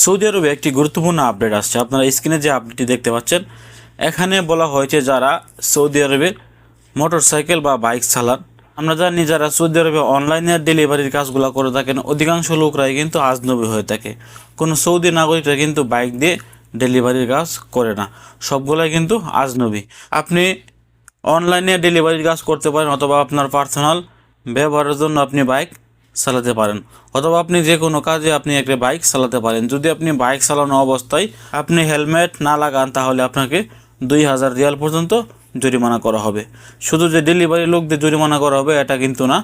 Saudi আরবে একটি গুরুত্বপূর্ণ আপডেট আসছে। আপনারা স্ক্রিনে যে আপডেটটি দেখতে পাচ্ছেন, এখানে বলা হয়েছে যারা সৌদি আরবে মোটরসাইকেল বা বাইক চালান, আমরা জানি যারা সৌদি আরবে অনলাইনে ডেলিভারির কাজগুলো করে থাকেন অধিকাংশ লোকরাই কিন্তু আজনবী হয়ে থাকে। কোনো সৌদি নাগরিকরা কিন্তু বাইক দিয়ে ডেলিভারির কাজ করে না, সবগুলাই কিন্তু আজনবী। আপনি অনলাইনে ডেলিভারির কাজ করতে পারেন, অথবা আপনার পার্সোনাল ব্যবহারের জন্য আপনি বাইক চালাতে পারেন, অথবা আপনি যে কোনো কাজে আপনি একটা বাইক চালাতে পারেন। যদি আপনি বাইক চালানো অবস্থায় আপনি হেলমেট না লাগান, তাহলে আপনাকে 2000 রিয়াল পর্যন্ত জরিমানা করা হবে। শুধু যে ডেলিভারি লোকদের জরিমানা করা হবে এটা কিন্তু না,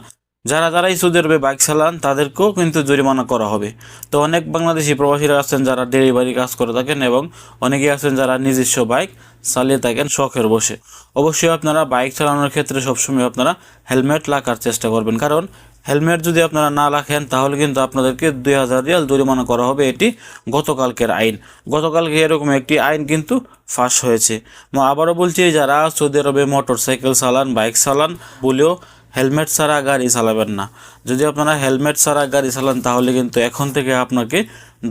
যারাই সৌদি আরবে বাইক চালান তাদেরকেও কিন্তু জরিমানা করা হবে। তো অনেক বাংলাদেশি প্রবাসীরা আছেন যারা ডেলিভারি কাজ করে থাকেন, এবং অনেকেই আছেন যারা নিজস্ব বাইক চালিয়ে থাকেন শখের বসে। অবশ্যই আপনারা বাইক চালানোর ক্ষেত্রে সবসময় আপনারা হেলমেট লাগার চেষ্টা করবেন, কারণ হেলমেট যদি আপনারা না রাখেন তাহলে কিন্তু আপনাদেরকে 2000 রিয়াল জরিমানা করা হবে। এটি গতকালকের আইন। গতকালকে এরকম একটি আইন কিন্তু ফাঁস হয়েছে। আবারও বলছি, যারা সৌদি আরবে মোটরসাইকেল চালান, বাইক চালান বলেও হেলমেট ছাড়া গাড়ি চালাবেন না। যদি আপনারা হেলমেট ছাড়া গাড়ি চালান তাহলে কিন্তু এখন থেকে আপনাকে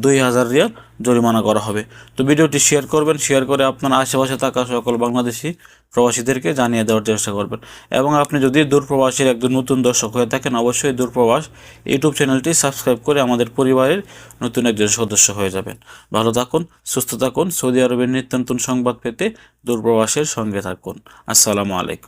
2000 রিয়াল জরিমানা করা হবে। তো ভিডিওটি শেয়ার করবেন, শেয়ার করে আপনার আশেপাশে থাকা সকল বাংলাদেশি প্রবাসীদেরকে জানিয়ে দেওয়ার চেষ্টা করবেন। এবং আপনি যদি দূরপ্রবাসীর একজন নতুন দর্শক হয়ে থাকেন, অবশ্যই দূরপ্রবাস ইউটিউব চ্যানেলটি সাবস্ক্রাইব করে আমাদের পরিবারের নতুন একজন সদস্য হয়ে যাবেন। ভালো থাকুন, সুস্থ থাকুন। সৌদি আরবের নিত্য নতুন সংবাদ পেতে দূরপ্রবাসের সঙ্গে থাকুন। আসসালামু আলাইকুম।